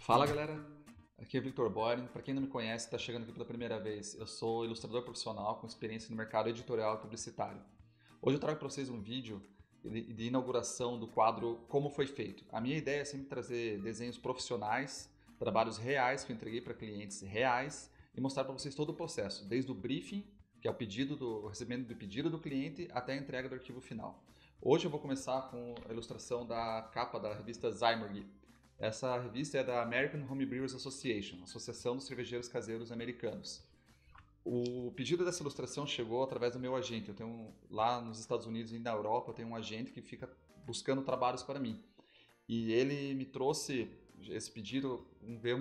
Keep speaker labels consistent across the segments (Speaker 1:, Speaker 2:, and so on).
Speaker 1: Fala galera, aqui é Victor Boring. Para quem não me conhece, está chegando aqui pela primeira vez, eu sou ilustrador profissional com experiência no mercado editorial e publicitário. Hoje eu trago para vocês um vídeo de inauguração do quadro Como Foi Feito. A minha ideia é sempre trazer desenhos profissionais, trabalhos reais que eu entreguei para clientes reais e mostrar para vocês todo o processo, desde o briefing, que é o recebimento do pedido do cliente, até a entrega do arquivo final. Hoje eu vou começar com a ilustração da capa da revista Zymergy. Essa revista é da American Home Brewers Association, Associação dos Cervejeiros Caseiros Americanos. O pedido dessa ilustração chegou através do meu agente. Lá nos Estados Unidos e na Europa, eu tenho um agente que fica buscando trabalhos para mim. E ele me trouxe esse pedido,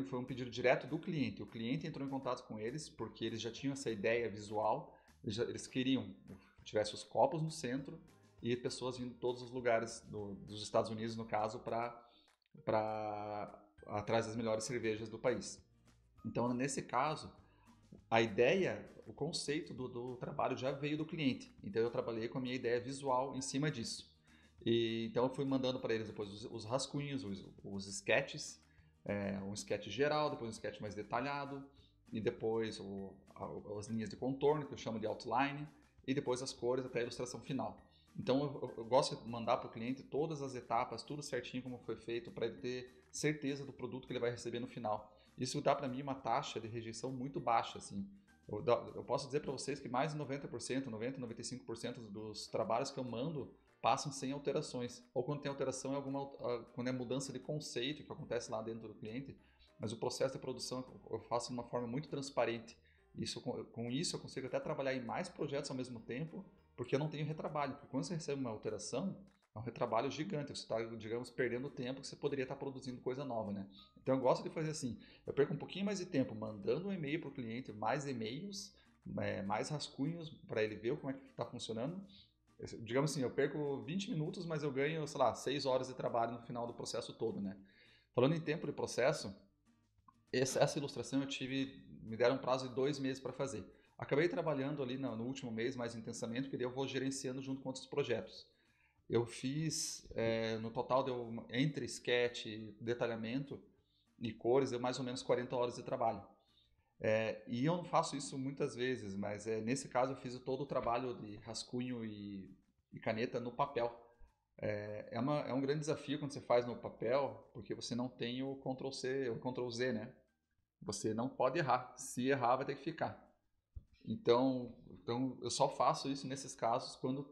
Speaker 1: foi um pedido direto do cliente. O cliente entrou em contato com eles porque eles já tinham essa ideia visual, eles queriam que tivesse os copos no centro e pessoas vindo de todos os lugares dos Estados Unidos, no caso, para atrás das melhores cervejas do país. Então, nesse caso, a ideia, o conceito do trabalho já veio do cliente. Então, eu trabalhei com a minha ideia visual em cima disso. Então, eu fui mandando para eles depois os rascunhos, os sketches, um sketch geral, depois um sketch mais detalhado, e depois as linhas de contorno, que eu chamo de outline, e depois as cores até a ilustração final. Então eu gosto de mandar para o cliente todas as etapas, tudo certinho como foi feito, para ele ter certeza do produto que ele vai receber no final. Isso dá para mim uma taxa de rejeição muito baixa, assim. Eu posso dizer para vocês que mais de 90%, 90, 95% dos trabalhos que eu mando passam sem alterações. Ou quando tem alteração, quando é mudança de conceito que acontece lá dentro do cliente, mas o processo de produção eu faço de uma forma muito transparente. Com isso eu consigo até trabalhar em mais projetos ao mesmo tempo, porque eu não tenho retrabalho. Porque quando você recebe uma alteração, é um retrabalho gigante. Você está, digamos, perdendo tempo que você poderia estar produzindo coisa nova, né? Então eu gosto de fazer assim. Eu perco um pouquinho mais de tempo mandando um e-mail para o cliente, mais e-mails, mais rascunhos para ele ver como é que está funcionando. Digamos assim, eu perco 20 minutos, mas eu ganho, sei lá, 6 horas de trabalho no final do processo todo, né? Falando em tempo de processo, essa ilustração me deram um prazo de 2 meses para fazer. Acabei trabalhando ali no último mês mais intensamente, porque daí eu vou gerenciando junto com outros projetos. Eu fiz, no total, entre sketch, detalhamento e cores, deu mais ou menos 40 horas de trabalho. E eu não faço isso muitas vezes, mas nesse caso eu fiz todo o trabalho de rascunho e caneta no papel. É um grande desafio quando você faz no papel, porque você não tem o Ctrl+C, o Ctrl+Z, né? Você não pode errar. Se errar, vai ter que ficar. Então eu só faço isso nesses casos quando eu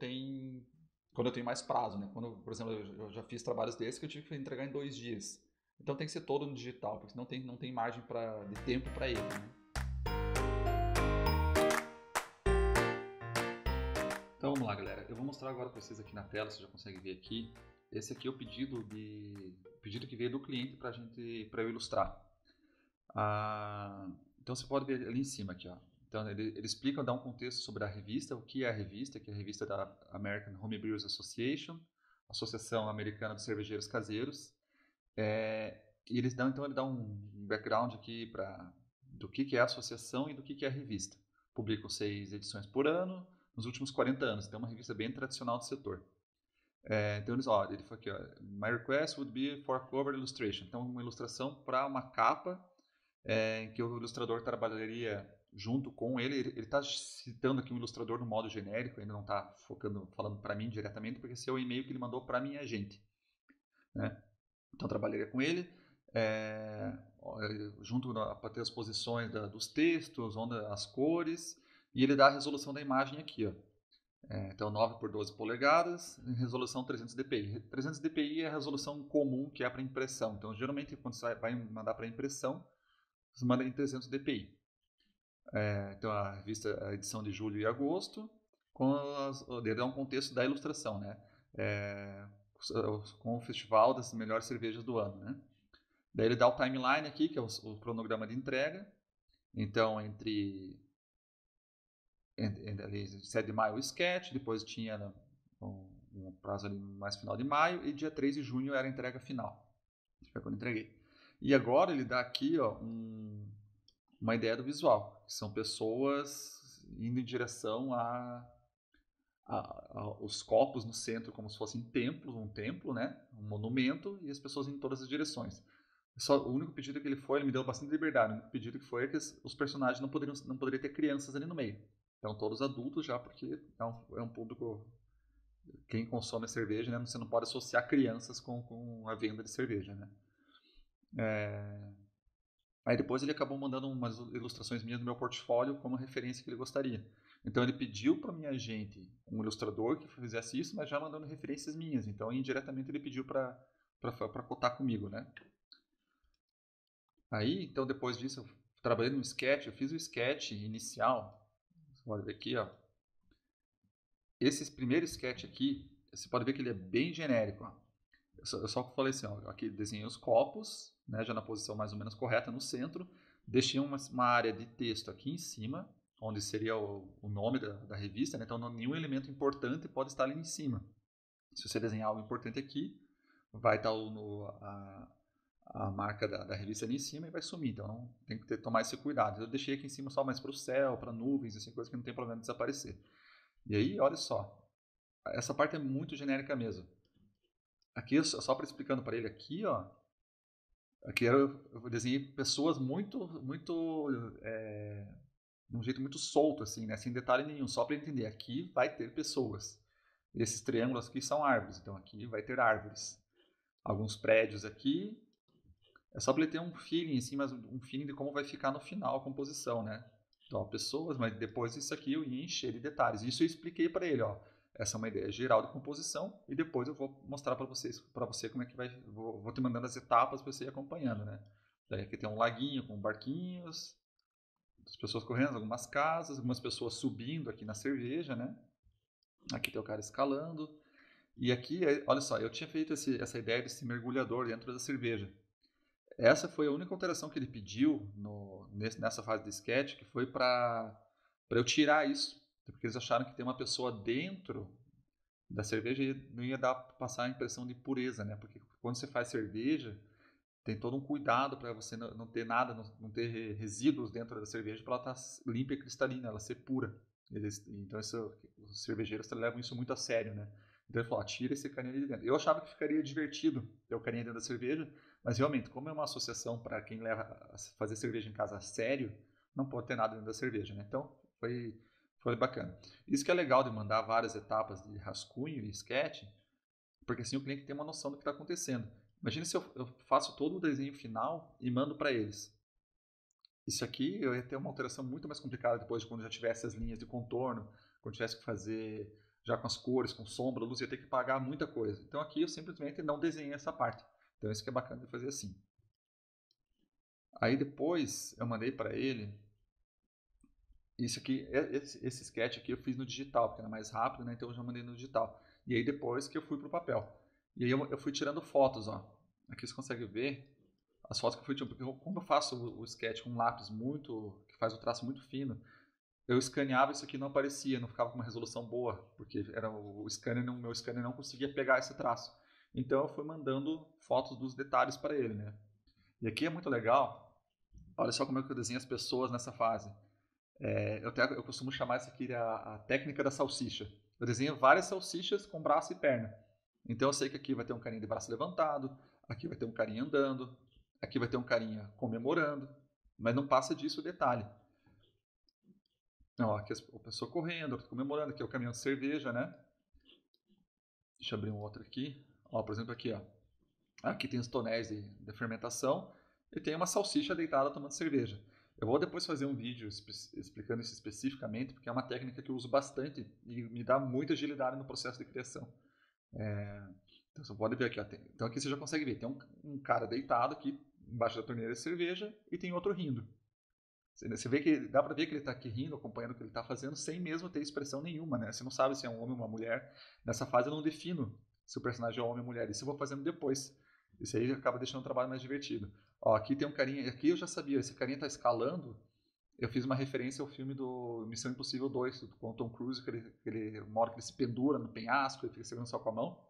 Speaker 1: tenho mais prazo, né? Quando, por exemplo, eu já fiz trabalhos desses que eu tive que entregar em 2 dias. Então tem que ser todo no digital, porque senão não tem margem de tempo para ele, né? Então vamos lá, galera. Eu vou mostrar agora para vocês aqui na tela, você já consegue ver aqui. Esse aqui é o pedido que veio do cliente para eu ilustrar. Então você pode ver ali em cima aqui, ó. Então ele explica, dá um contexto sobre a revista, o que é a revista, que é a revista da American Home Brewers Association, Associação Americana dos Cervejeiros Caseiros. E ele dá um background aqui do que é a associação e do que é a revista. Publicam 6 edições por ano, nos últimos 40 anos. Então é uma revista bem tradicional do setor. Então ele falou aqui, ó, My request would be for a cover illustration. Então uma ilustração para uma capa em que o ilustrador trabalharia junto com ele. Ele está citando aqui um ilustrador no modo genérico, ainda não está falando para mim diretamente, porque esse é o e-mail que ele mandou para minha agente, né? Então trabalharia com ele, junto para ter as posições dos textos, as cores, e ele dá a resolução da imagem aqui, ó. Então 9 por 12 polegadas, resolução 300 dpi. 300 dpi é a resolução comum que é para impressão. Então geralmente quando você vai mandar para impressão, você manda em 300 dpi. Então a revista, a edição de julho e agosto, ele dá um contexto da ilustração, né? Com o festival das melhores cervejas do ano, né? Daí ele dá o timeline aqui, que é o cronograma de entrega. Então ali 7 de maio o sketch, depois tinha um prazo ali mais final de maio, e dia 3 de junho era a entrega final. Foi quando entreguei. E agora ele dá aqui, ó, uma ideia do visual, que são pessoas indo em direção os copos no centro como se fossem templos, um templo, né? Um monumento, e as pessoas indo em todas as direções. O único pedido que ele me deu bastante liberdade. O único pedido que foi é que os personagens não poderiam ter crianças ali no meio. Então, todos adultos já, porque é um público. Quem consome cerveja, né? Você não pode associar crianças com a venda de cerveja, né? Aí depois ele acabou mandando umas ilustrações minhas do meu portfólio como referência que ele gostaria. Então ele pediu para minha agente um ilustrador que fizesse isso, mas já mandando referências minhas. Então indiretamente ele pediu para cotar comigo, né? Aí, então depois disso, eu trabalhei no sketch, eu fiz o sketch inicial. Olha ver aqui, ó. Esse primeiro sketch aqui, você pode ver que ele é bem genérico, ó. Eu só falei assim, ó, aqui desenhei os copos, né, já na posição mais ou menos correta no centro, deixei uma área de texto aqui em cima, onde seria o nome da revista, né, então nenhum elemento importante pode estar ali em cima. Se você desenhar algo importante aqui, vai estar a marca da revista ali em cima e vai sumir, então tem que tomar esse cuidado. Eu deixei aqui em cima só mais para o céu, para nuvens, assim, coisa que não tem problema de desaparecer. E aí, olha só, essa parte é muito genérica mesmo. Aqui, só para explicando para ele aqui, ó, aqui eu desenhei pessoas de um jeito muito solto, assim, né, sem detalhe nenhum, só para entender. Aqui vai ter pessoas. Esses triângulos aqui são árvores, então aqui vai ter árvores. Alguns prédios aqui, é só para ele ter um feeling, assim, mas um feeling de como vai ficar no final a composição, né? Então, ó, pessoas, mas depois isso aqui eu ia encher de detalhes. Isso eu expliquei para ele, ó. Essa é uma ideia geral de composição e depois eu vou mostrar para você como é que vai. Vou te mandando as etapas para você ir acompanhando, né? Daí aqui tem um laguinho com barquinhos, as pessoas correndo, algumas casas, algumas pessoas subindo aqui na cerveja, né? Aqui tem o cara escalando. E aqui, olha só, eu tinha feito essa ideia desse mergulhador dentro da cerveja. Essa foi a única alteração que ele pediu nessa fase de sketch, que foi para eu tirar isso. Porque eles acharam que ter uma pessoa dentro da cerveja não ia passar a impressão de pureza, né? Porque quando você faz cerveja, tem todo um cuidado para você não ter nada, não ter resíduos dentro da cerveja para ela estar limpa e cristalina, ela ser pura. Então os cervejeiros levam isso muito a sério, né? Então ele falou, tira esse carinha ali de dentro. Eu achava que ficaria divertido ter o carinha dentro da cerveja, mas realmente, como é uma associação para quem leva a fazer cerveja em casa a sério, não pode ter nada dentro da cerveja, né? Então foi bacana. Isso que é legal de mandar várias etapas de rascunho e sketch, porque assim o cliente tem uma noção do que está acontecendo. Imagina se eu faço todo o desenho final e mando para eles. Isso aqui eu ia ter uma alteração muito mais complicada depois de quando já tivesse as linhas de contorno, quando tivesse que fazer já com as cores, com sombra, luz, ia ter que pagar muita coisa. Então aqui eu simplesmente não desenhei essa parte. Então isso que é bacana de fazer assim. Aí depois eu mandei para ele isso aqui, esse sketch aqui eu fiz no digital, porque era mais rápido, né? Então eu já mandei no digital. E aí depois que eu fui pro papel. E aí eu fui tirando fotos, ó. Aqui você consegue ver as fotos que eu fui tirando, porque como eu faço o sketch com um lápis que faz o traço muito fino, eu escaneava isso aqui e não aparecia, não ficava com uma resolução boa, porque era meu scanner não conseguia pegar esse traço. Então eu fui mandando fotos dos detalhes para ele, né? E aqui é muito legal. Olha só como é que eu desenho as pessoas nessa fase. Eu costumo chamar isso aqui de a técnica da salsicha. Eu desenho várias salsichas com braço e perna. Então eu sei que aqui vai ter um carinha de braço levantado, aqui vai ter um carinha andando, aqui vai ter um carinha comemorando, mas não passa disso o detalhe. Não, aqui a pessoa correndo, comemorando, aqui é o caminhão de cerveja, né? Deixa eu abrir um outro aqui. Ó, por exemplo, aqui, ó. Aqui tem os tonéis de fermentação e tem uma salsicha deitada tomando cerveja. Eu vou depois fazer um vídeo explicando isso especificamente, porque é uma técnica que eu uso bastante e me dá muita agilidade no processo de criação. Então você pode ver aqui, ó, então aqui você já consegue ver, tem um cara deitado aqui embaixo da torneira de cerveja e tem outro rindo. Você vê que dá para ver que ele está aqui rindo, acompanhando o que ele está fazendo, sem mesmo ter expressão nenhuma, né? Você não sabe se é um homem ou uma mulher. Nessa fase eu não defino se o personagem é homem ou mulher. Isso eu vou fazendo depois. Isso aí acaba deixando o trabalho mais divertido. Ó, aqui tem um carinha, aqui eu já sabia, esse carinha está escalando. Eu fiz uma referência ao filme do Missão Impossível 2, com o Tom Cruise, uma hora que ele se pendura no penhasco e fica segurando só com a mão.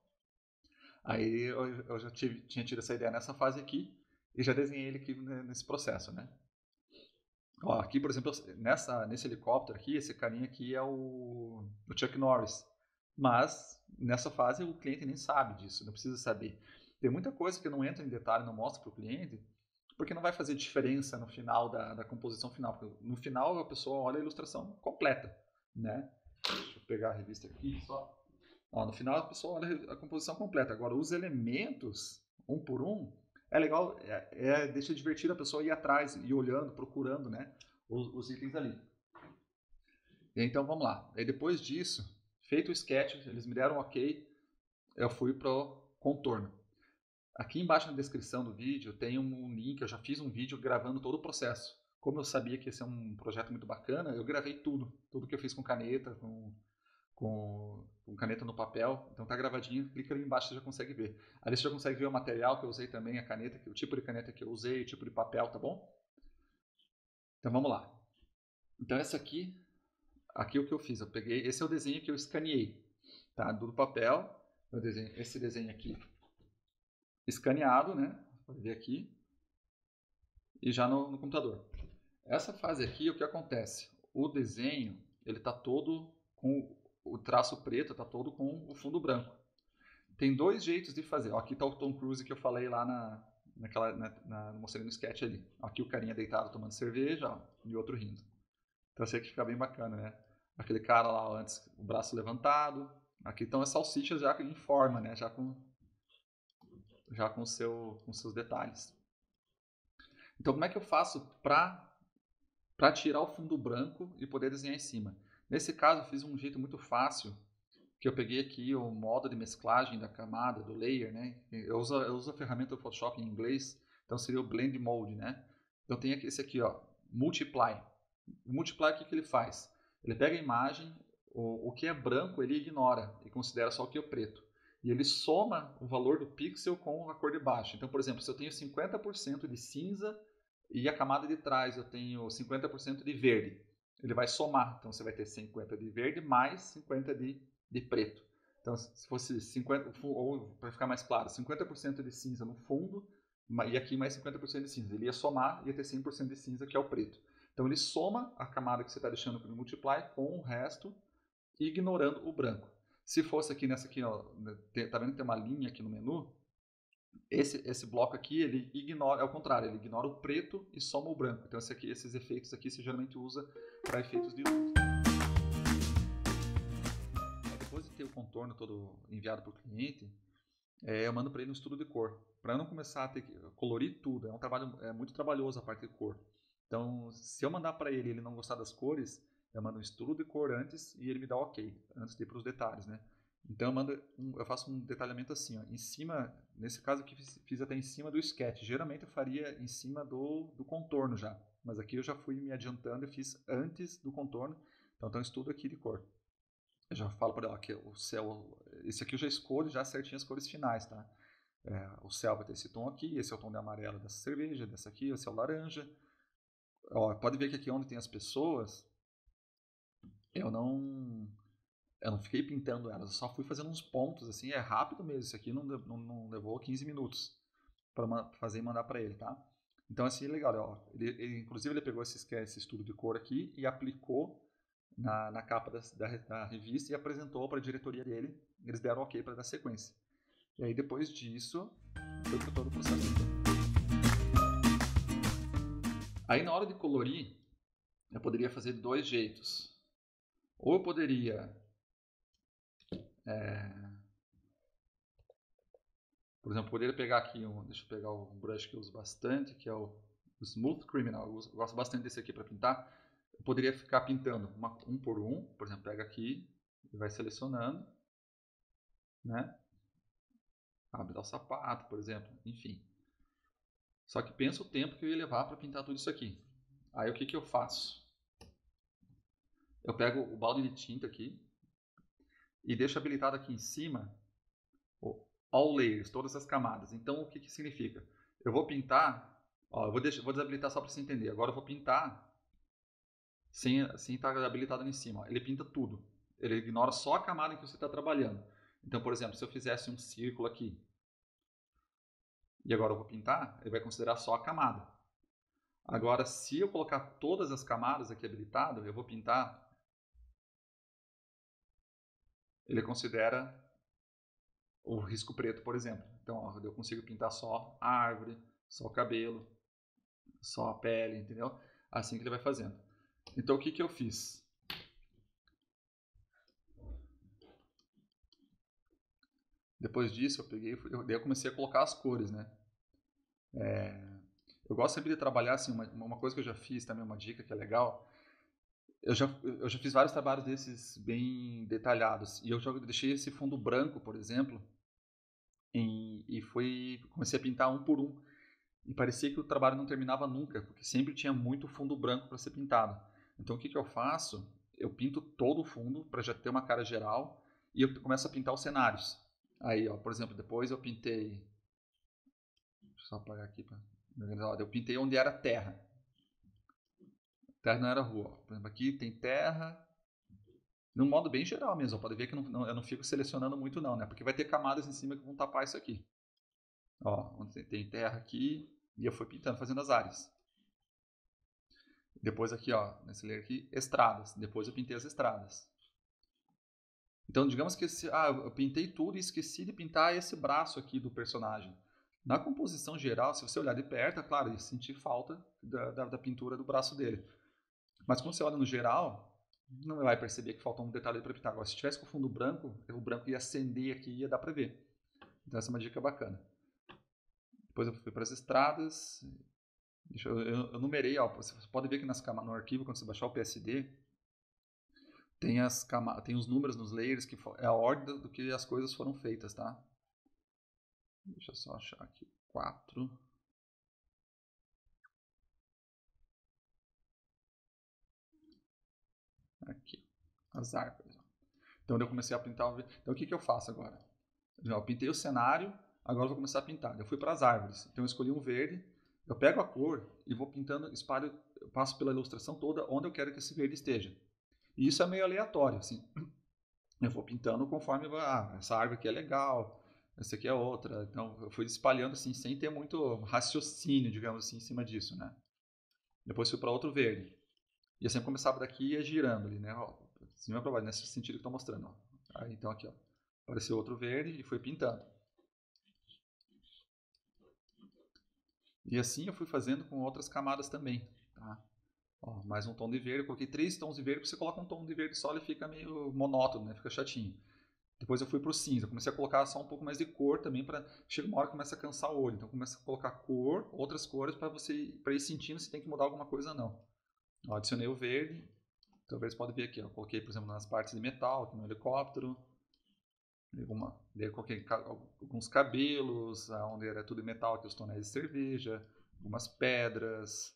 Speaker 1: Aí eu já tinha tido essa ideia nessa fase aqui e já desenhei ele aqui nesse processo, né? Ó, aqui, por exemplo, nesse helicóptero aqui, esse carinha aqui é o Chuck Norris. Mas nessa fase o cliente nem sabe disso, não precisa saber. Tem muita coisa que eu não entro em detalhe, não mostro para o cliente, porque não vai fazer diferença no final da composição final, porque no final a pessoa olha a ilustração completa, né? Deixa eu pegar a revista aqui só. Ó, no final a pessoa olha a composição completa. Agora, os elementos, um por um, é legal, deixa divertido a pessoa ir atrás, ir olhando, procurando, né, os itens ali. Então, vamos lá. Aí, depois disso, feito o sketch, eles me deram ok, eu fui para o contorno. Aqui embaixo na descrição do vídeo tem um link, eu já fiz um vídeo gravando todo o processo. Como eu sabia que esse é um projeto muito bacana, eu gravei tudo que eu fiz com caneta, com caneta no papel, então tá gravadinho, clica ali embaixo, você já consegue ver. Ali você já consegue ver o material que eu usei também, a caneta, o tipo de caneta que eu usei, o tipo de papel, tá bom? Então vamos lá. Então essa aqui o que eu fiz, eu peguei, esse é o desenho que eu escaneei, tá? Do papel, esse desenho aqui escaneado, né? Pode ver aqui, e já no computador. Essa fase aqui, o que acontece? O desenho, ele tá todo com o traço preto, tá todo com o fundo branco. Tem dois jeitos de fazer. Ó, aqui está o Tom Cruise que eu falei lá mostrei no sketch ali. Aqui o carinha deitado tomando cerveja, ó, e outro rindo. Então eu sei que fica bem bacana, né? Aquele cara lá antes, o braço levantado. Aqui estão as salsichas já em forma, né? Já com seus detalhes. Então como é que eu faço para tirar o fundo branco e poder desenhar em cima? Nesse caso eu fiz um jeito muito fácil, que eu peguei aqui o modo de mesclagem da camada, do layer, né? Eu uso a ferramenta do Photoshop em inglês, então seria o Blend Mode, né? Então tem esse aqui, ó, Multiply. O Multiply, o que ele faz? Ele pega a imagem, o que é branco ele ignora e considera só o que é preto. E ele soma o valor do pixel com a cor de baixo. Então, por exemplo, se eu tenho 50% de cinza e a camada de trás eu tenho 50% de verde, ele vai somar. Então você vai ter 50 de verde mais 50 de preto. Então, se fosse 50, ou para ficar mais claro, 50% de cinza no fundo e aqui mais 50% de cinza. Ele ia somar e ia ter 100% de cinza, que é o preto. Então, ele soma a camada que você está deixando para o multiply com o resto, ignorando o branco. Se fosse aqui nessa aqui, ó, tá vendo que tem uma linha aqui no menu? Esse bloco aqui, ele ignora, é o contrário, ele ignora o preto e soma o branco. Então, esses efeitos aqui você geralmente usa para efeitos de luz. Depois de ter o contorno todo enviado para o cliente, eu mando para ele um estudo de cor, para não começar a ter que colorir tudo. É um trabalho muito trabalhoso a parte de cor. Então, se eu mandar para ele e ele não gostar das cores, eu mando um estudo de cor antes e ele me dá ok, antes de ir para os detalhes, né? Então eu faço um detalhamento assim, ó, em cima, nesse caso aqui fiz até em cima do sketch. Geralmente eu faria em cima do contorno já, mas aqui eu já fui me adiantando e fiz antes do contorno. Então tem um estudo aqui de cor. Eu já falo para ela que o céu, esse aqui eu já escolho já certinho as cores finais, tá? O céu vai ter esse tom aqui, esse é o tom de amarelo dessa cerveja, dessa aqui, esse é o laranja. Ó, pode ver que aqui onde tem as pessoas, eu não fiquei pintando elas, eu só fui fazendo uns pontos, assim, é rápido mesmo, isso aqui não levou 15 minutos para fazer e mandar para ele, tá? Então, assim, legal, ó, inclusive ele pegou esse estudo de cor aqui e aplicou na capa da revista e apresentou para a diretoria dele, eles deram ok para dar sequência. E aí, depois disso, foi para todo o processo. Aí, na hora de colorir, eu poderia fazer de dois jeitos. Ou eu poderia por exemplo, poderia pegar aqui deixa eu pegar um brush que eu uso bastante, que é o Smooth Criminal. Eu gosto bastante desse aqui para pintar. Eu poderia ficar pintando um por um, por exemplo, pega aqui e vai selecionando, né? Abre o sapato, por exemplo, enfim. Só que pensa o tempo que eu ia levar para pintar tudo isso aqui. Aí o que eu faço? Eu pego o balde de tinta aqui e deixo habilitado aqui em cima o All Layers, todas as camadas. Então o que significa? Eu vou pintar, ó, vou desabilitar só para você entender. Agora eu vou pintar sem estar habilitado em cima. Ó. Ele pinta tudo. Ele ignora só a camada em que você está trabalhando. Então, por exemplo, se eu fizesse um círculo aqui e agora eu vou pintar, ele vai considerar só a camada. Agora, se eu colocar todas as camadas aqui habilitado, eu vou pintar, ele considera o risco preto, por exemplo. Então, ó, eu consigo pintar só a árvore, só o cabelo. só a pele, entendeu? Assim que ele vai fazendo. Então o que eu fiz? Depois disso daí eu comecei a colocar as cores, né? Eu gosto sempre de trabalhar assim, uma coisa que eu já fiz também, uma dica que é legal. Eu já fiz vários trabalhos desses bem detalhados. E eu já deixei esse fundo branco, por exemplo, comecei a pintar um por um. E parecia que o trabalho não terminava nunca, porque sempre tinha muito fundo branco para ser pintado. Então o que eu faço? Eu pinto todo o fundo para já ter uma cara geral e eu começo a pintar os cenários. Aí, ó, por exemplo, depois eu pintei. Deixa eu só apagar aqui para me organizar. Eu pintei onde era terra. Terra não era rua. Por exemplo, aqui tem terra. Num modo bem geral mesmo. Pode ver que eu não fico selecionando muito, não, né? Porque vai ter camadas em cima que vão tapar isso aqui. Ó, onde tem terra aqui. E eu fui pintando, fazendo as áreas. Depois aqui, ó, nesse layer aqui, estradas. Depois eu pintei as estradas. Então, digamos que eu pintei tudo e esqueci de pintar esse braço aqui do personagem. Na composição geral, se você olhar de perto, é claro, ia sentir falta da pintura do braço dele. Mas quando você olha no geral, não vai perceber que faltou um detalhe para pintar. Agora, se tivesse com o fundo branco, o branco ia acender aqui e ia dar para ver. Então, essa é uma dica bacana. Depois eu fui para as estradas. Eu numerei, ó, você pode ver que no arquivo, quando você baixar o PSD, tem os números nos layers, que é a ordem do que as coisas foram feitas, tá? Deixa eu só achar aqui. 4. Aqui. As árvores. Então eu comecei a pintar. Então o que eu faço agora? Eu pintei o cenário, agora eu vou começar a pintar. Eu fui para as árvores. Então eu escolhi um verde. Eu pego a cor e vou pintando, espalho, eu passo pela ilustração toda onde eu quero que esse verde esteja. E isso é meio aleatório, assim. Eu vou pintando conforme essa árvore aqui é legal, essa aqui é outra. Então eu fui espalhando assim, sem ter muito raciocínio, digamos assim, em cima disso, né? Depois fui para outro verde. E eu sempre começava daqui e ia girando ali, né? Ó, cima para baixo, nesse sentido que eu estou mostrando. Ó. Aí, então aqui, ó, apareceu outro verde e fui pintando. E assim eu fui fazendo com outras camadas também, tá? Ó, mais um tom de verde, eu coloquei 3 tons de verde, porque você coloca um tom de verde só, ele fica meio monótono, né? Fica chatinho. Depois eu fui pro cinza, comecei a colocar só um pouco mais de cor também, para chega uma hora que começa a cansar o olho, então começa a colocar cor, outras cores para ir sentindo se tem que mudar alguma coisa ou não. Ó, adicionei o verde, então você pode ver aqui, ó, coloquei por exemplo nas partes de metal, aqui no helicóptero, daí eu coloquei alguns cabelos, onde era tudo metal, aqui os tonéis de cerveja, algumas pedras,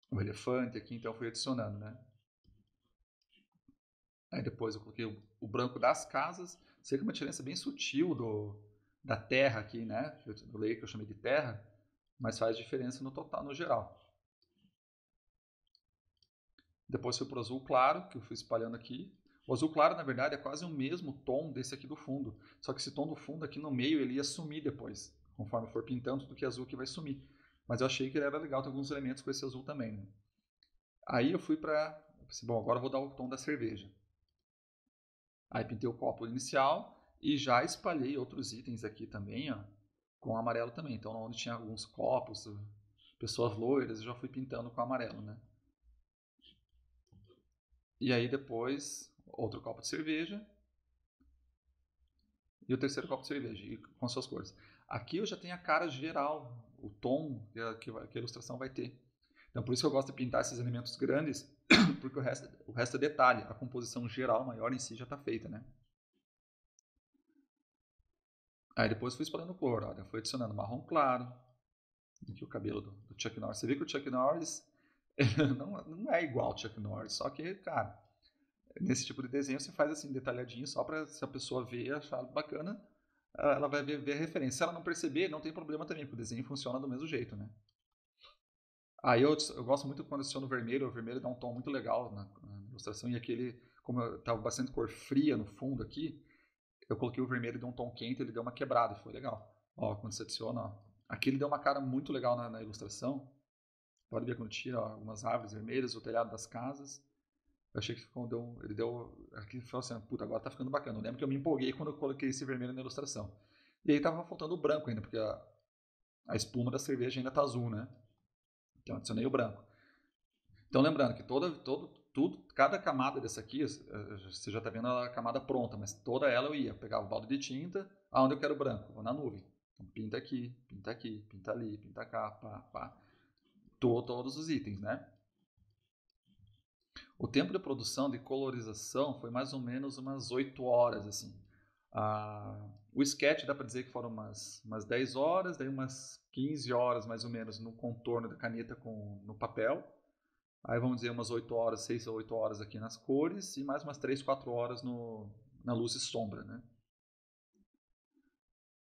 Speaker 1: o elefante aqui, então eu fui adicionando, né? Aí depois eu coloquei o branco das casas. Sei que é uma diferença bem sutil da terra aqui, né? Do layer que eu chamei de terra, mas faz diferença no total, no geral. Depois fui para o azul claro, que eu fui espalhando aqui. O azul claro, na verdade, é quase o mesmo tom desse aqui do fundo. Só que esse tom do fundo aqui no meio, ele ia sumir depois. Conforme for pintando, tudo que é azul aqui vai sumir. Mas eu achei que ele era legal ter alguns elementos com esse azul também. Né? Aí eu fui para... Bom, agora eu vou dar o tom da cerveja. Aí pintei o copo inicial e já espalhei outros itens aqui também, ó, com amarelo também. Então, onde tinha alguns copos, pessoas loiras, eu já fui pintando com amarelo, né? E aí depois, outro copo de cerveja e o terceiro copo de cerveja, e com suas cores. Aqui eu já tenho a cara geral, o tom que a ilustração vai ter. Então, por isso que eu gosto de pintar esses elementos grandes, porque o resto é detalhe. A composição geral maior em si já está feita, né? Aí depois fui espalhando cor, olha, fui adicionando marrom claro, aqui o cabelo do Chuck Norris. Você vê que o Chuck Norris não é igual ao Chuck Norris, só que, cara, nesse tipo de desenho você faz assim, detalhadinho, só para se a pessoa ver e achar bacana, ela vai ver a referência. Se ela não perceber, não tem problema também, porque o desenho funciona do mesmo jeito, né? Aí eu gosto muito quando adiciono o vermelho dá um tom muito legal na ilustração, e aquele, como estava bastante cor fria no fundo aqui, eu coloquei o vermelho e deu um tom quente, ele deu uma quebrada, foi legal. Ó, quando você adiciona, ó, aqui ele deu uma cara muito legal na ilustração. Pode ver quando tira ó, algumas árvores vermelhas, o telhado das casas. Eu achei que ele deu. Aqui falou assim, puta, agora tá ficando bacana. Eu lembro que eu me empolguei quando eu coloquei esse vermelho na ilustração. E aí tava faltando o branco ainda, porque a espuma da cerveja ainda tá azul, né? Então, adicionei o branco. Então, lembrando que cada camada dessa aqui, você já está vendo a camada pronta, mas toda ela eu ia pegar o balde de tinta, aonde eu quero branco, vou na nuvem. Então, pinta aqui, pinta ali, pinta cá, pá, pá. Todos os itens, né? O tempo de produção de colorização foi mais ou menos umas 8 horas, assim. O sketch dá para dizer que foram umas 10 horas, daí umas 15 horas mais ou menos no contorno da caneta no papel. Aí vamos dizer umas 8 horas, 6 ou 8 horas aqui nas cores e mais umas 3, 4 horas na luz e sombra, né?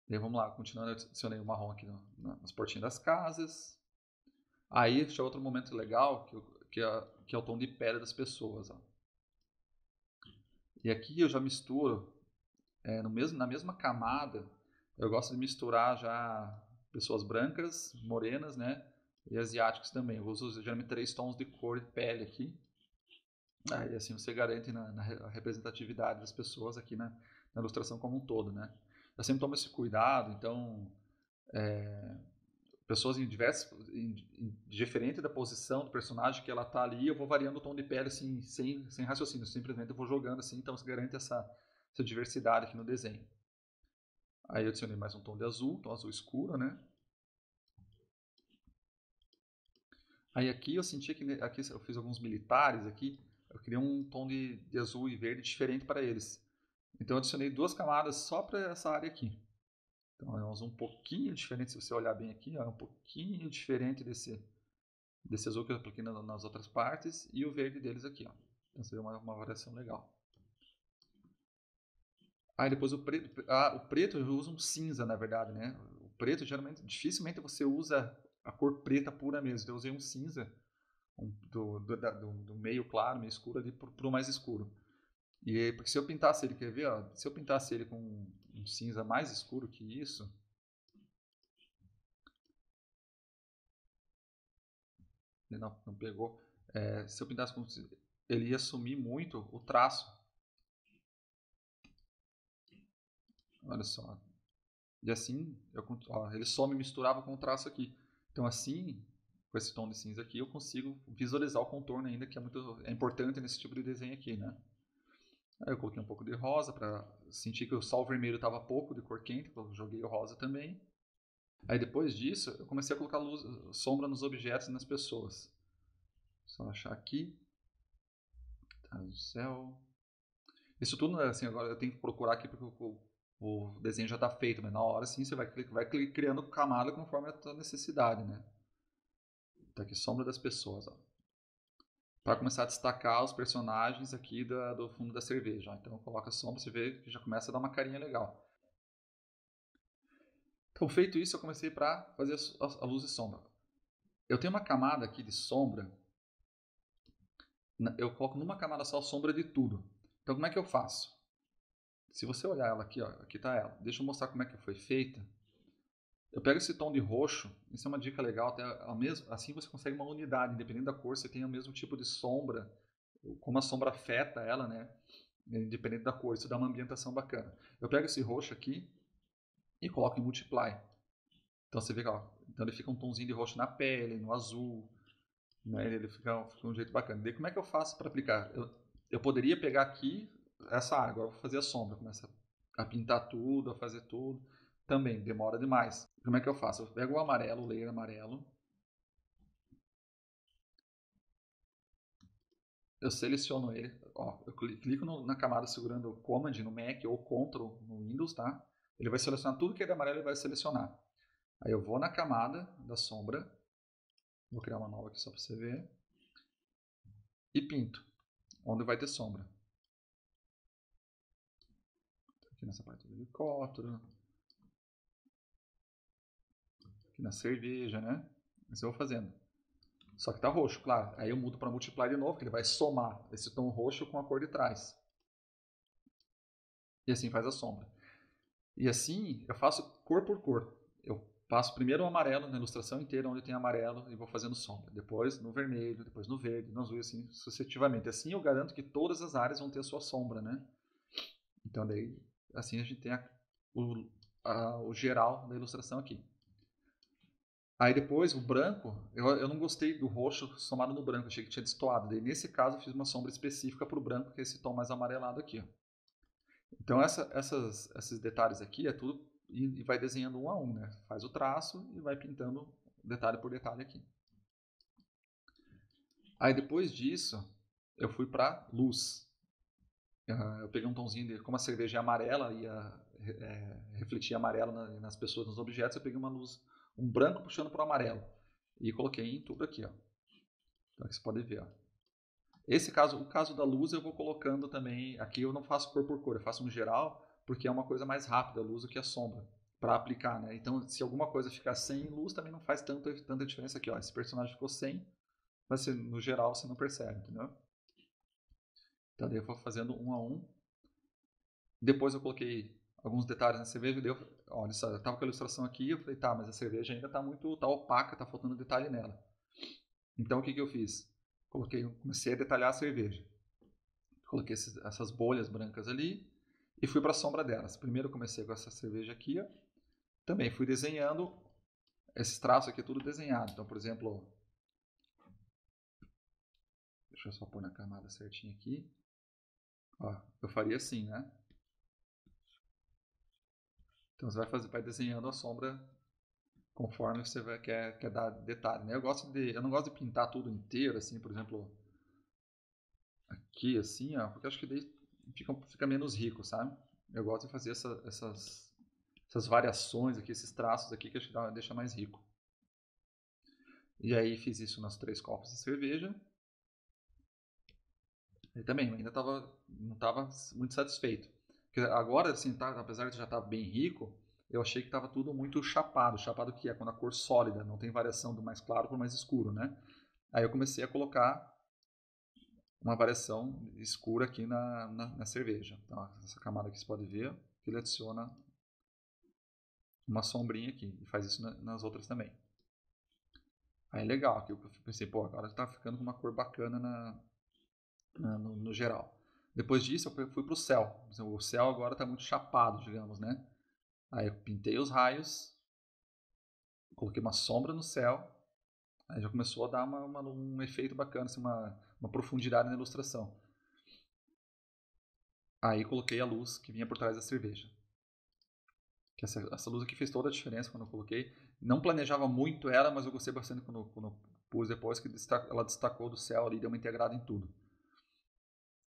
Speaker 1: E aí vamos lá, continuando, eu adicionei o marrom aqui nas portinhas das casas. Aí deixa outro momento legal, que é o tom de pele das pessoas. Ó. E aqui eu já misturo, na mesma camada, eu gosto de misturar já pessoas brancas, morenas, né? E asiáticos também. Eu uso geralmente 3 tons de cor de pele aqui. Aí assim você garante na representatividade das pessoas aqui na ilustração como um todo, né? Eu sempre tomo esse cuidado, então pessoas diferente da posição do personagem que ela tá ali, eu vou variando o tom de pele assim, sem raciocínio, simplesmente eu vou jogando assim, então você garante essa diversidade aqui no desenho. Aí eu adicionei mais um tom de azul, tom azul escuro, né? Aí aqui eu senti que aqui eu fiz alguns militares aqui, eu queria um tom de azul e verde diferente para eles. Então eu adicionei 2 camadas só para essa área aqui. Então é um pouquinho diferente, se você olhar bem aqui, ó, é um pouquinho diferente desse azul que eu apliquei nas outras partes e o verde deles aqui. Ó. Então você vê uma variação legal. Aí depois o preto eu uso um cinza, na verdade, né? O preto, geralmente, dificilmente você usa a cor preta pura mesmo. Então eu usei um cinza do meio claro, meio escuro ali pro mais escuro. E porque se eu pintasse ele, quer ver? Ó, se eu pintasse ele com um cinza mais escuro que isso, ele não pegou. Se eu pintasse com ele ia sumir muito o traço. Olha só. E assim, ele só me misturava com o traço aqui. Então assim, com esse tom de cinza aqui, eu consigo visualizar o contorno ainda, que é importante nesse tipo de desenho aqui, né? Aí eu coloquei um pouco de rosa para sentir que só o vermelho estava pouco de cor quente, eu joguei o rosa também. Aí depois disso, eu comecei a colocar sombra nos objetos e nas pessoas. Só achar aqui. Tá no céu. Isso tudo, assim, agora eu tenho que procurar aqui porque o desenho já está feito, mas na hora sim você vai criando camada conforme a tua necessidade, né? Tá aqui, sombra das pessoas, ó. Para começar a destacar os personagens aqui do fundo da cerveja. Ó. Então coloca a sombra, você vê que já começa a dar uma carinha legal. Então feito isso, eu comecei para fazer a luz e sombra. Eu tenho uma camada aqui de sombra, eu coloco numa camada só sombra de tudo. Então como é que eu faço? Se você olhar ela aqui, ó, aqui está ela. Deixa eu mostrar como é que foi feita. Eu pego esse tom de roxo, isso é uma dica legal, assim você consegue uma unidade, independente da cor, você tem o mesmo tipo de sombra, como a sombra afeta ela, né? Independente da cor, isso dá uma ambientação bacana. Eu pego esse roxo aqui e coloco em Multiply. Então você vê que ó, então ele fica um tomzinho de roxo na pele, no azul, né? Ele fica um jeito bacana. Daí como é que eu faço para aplicar? Eu poderia pegar aqui essa área, agora eu vou fazer a sombra, começa a pintar tudo, a fazer tudo. Também demora demais. Como é que eu faço? Eu pego o amarelo, o layer amarelo, eu seleciono ele, ó, eu clico na camada segurando o Command no Mac ou Ctrl no Windows, tá? Ele vai selecionar tudo que é de amarelo, ele vai selecionar. Aí eu vou na camada da sombra, vou criar uma nova aqui só para você ver, e pinto, onde vai ter sombra. Aqui nessa parte do helicóptero, aqui na cerveja, né? Isso eu vou fazendo. Só que tá roxo, claro. Aí eu mudo para Multiply de novo, que ele vai somar esse tom roxo com a cor de trás. E assim faz a sombra. E assim eu faço cor por cor. Eu passo primeiro o amarelo na ilustração inteira, onde tem amarelo, e vou fazendo sombra. Depois no vermelho, depois no verde, no azul, assim sucessivamente. Assim eu garanto que todas as áreas vão ter a sua sombra, né? Então daí, assim a gente tem o geral da ilustração aqui. Aí depois o branco, eu não gostei do roxo somado no branco, achei que tinha destoado. Daí nesse caso eu fiz uma sombra específica para o branco, que é esse tom mais amarelado aqui. Ó. Então esses detalhes aqui é tudo e vai desenhando um a um, né? Faz o traço e vai pintando detalhe por detalhe aqui. Aí depois disso eu fui para luz. Eu peguei um tomzinho de, como a cerveja é amarela ia refletir amarelo nas pessoas, nos objetos, eu peguei uma luz, um branco puxando para o amarelo e coloquei em tudo aqui, ó. Então aqui você pode ver, ó. O caso da luz eu vou colocando também, aqui eu não faço cor por cor, eu faço um geral, porque é uma coisa mais rápida a luz do que a sombra, para aplicar, né? Então se alguma coisa ficar sem luz também não faz tanta diferença aqui, ó. Esse personagem ficou sem, mas no geral você não percebe, entendeu? Então daí eu vou fazendo um a um. Depois eu coloquei alguns detalhes na cerveja, olha, eu tava com a ilustração aqui, eu falei, tá, mas a cerveja ainda tá opaca, tá faltando detalhe nela. Então o que eu fiz? Comecei a detalhar a cerveja. Coloquei essas bolhas brancas ali e fui para a sombra delas. Primeiro eu comecei com essa cerveja aqui, ó. Também fui desenhando esses traços aqui, tudo desenhado. Então, por exemplo, deixa eu só pôr na camada certinho aqui. Ó, eu faria assim, né? Então você vai desenhando a sombra conforme você quer dar detalhe, né? Eu não gosto de pintar tudo inteiro, assim, por exemplo, aqui, assim, ó, porque eu acho que daí fica menos rico, sabe? Eu gosto de fazer essas variações aqui, esses traços aqui, que acho que deixa mais rico. E aí fiz isso nas 3 copos de cerveja. E também, ainda não estava muito satisfeito. Porque agora, assim, apesar de já estar bem rico, eu achei que estava tudo muito chapado. Chapado que é quando a cor sólida, não tem variação do mais claro para o mais escuro, né? Aí eu comecei a colocar uma variação escura aqui na cerveja. Então, essa camada aqui você pode ver, que ele adiciona uma sombrinha aqui. E faz isso nas outras também. Aí legal, aqui eu pensei, pô, agora tá ficando com uma cor bacana no geral. Depois disso eu fui pro céu. O céu agora tá muito chapado, digamos, né? Aí eu pintei os raios, coloquei uma sombra no céu, aí já começou a dar um efeito bacana, assim, uma profundidade na ilustração. Aí coloquei a luz que vinha por trás da cerveja. Que essa luz aqui fez toda a diferença quando eu coloquei. Não planejava muito ela, mas eu gostei bastante quando pus depois, que ela destacou do céu ali, deu uma integrada em tudo.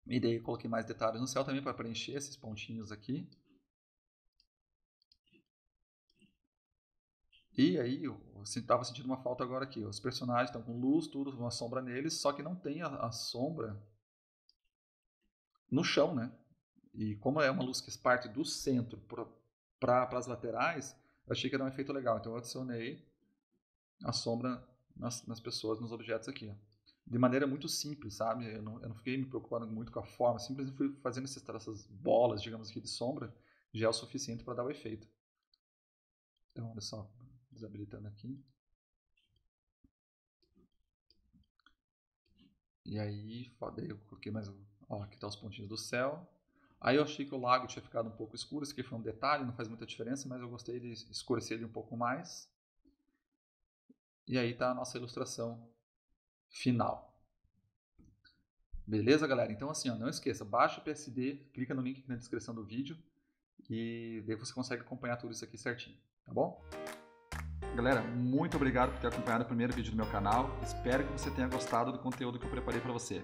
Speaker 1: E daí eu coloquei mais detalhes no céu também para preencher esses pontinhos aqui. E aí eu estava sentindo uma falta agora aqui. Os personagens estão com luz, tudo, uma sombra neles, só que não tem a sombra no chão, né? E como é uma luz que parte do centro para as laterais, eu achei que era um efeito legal. Então eu adicionei a sombra nas pessoas, nos objetos aqui. Ó. De maneira muito simples, sabe? Eu não fiquei me preocupando muito com a forma, simplesmente fui fazendo essas bolas, digamos aqui, de sombra, já é o suficiente para dar o efeito. Então, olha só, desabilitando aqui. E aí, daí eu coloquei mais. Ó, aqui tá os pontinhos do céu. Aí eu achei que o lago tinha ficado um pouco escuro, isso aqui foi um detalhe, não faz muita diferença, mas eu gostei de escurecer ele um pouco mais. E aí tá a nossa ilustração final. Beleza, galera? Então assim, ó, não esqueça, baixa o PSD, clica no link aqui na descrição do vídeo e daí você consegue acompanhar tudo isso aqui certinho, tá bom? Galera, muito obrigado por ter acompanhado o primeiro vídeo do meu canal. Espero que você tenha gostado do conteúdo que eu preparei para você.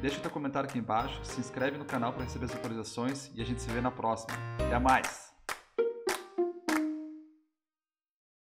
Speaker 1: Deixa o teu comentário aqui embaixo, se inscreve no canal para receber as atualizações e a gente se vê na próxima. Até mais!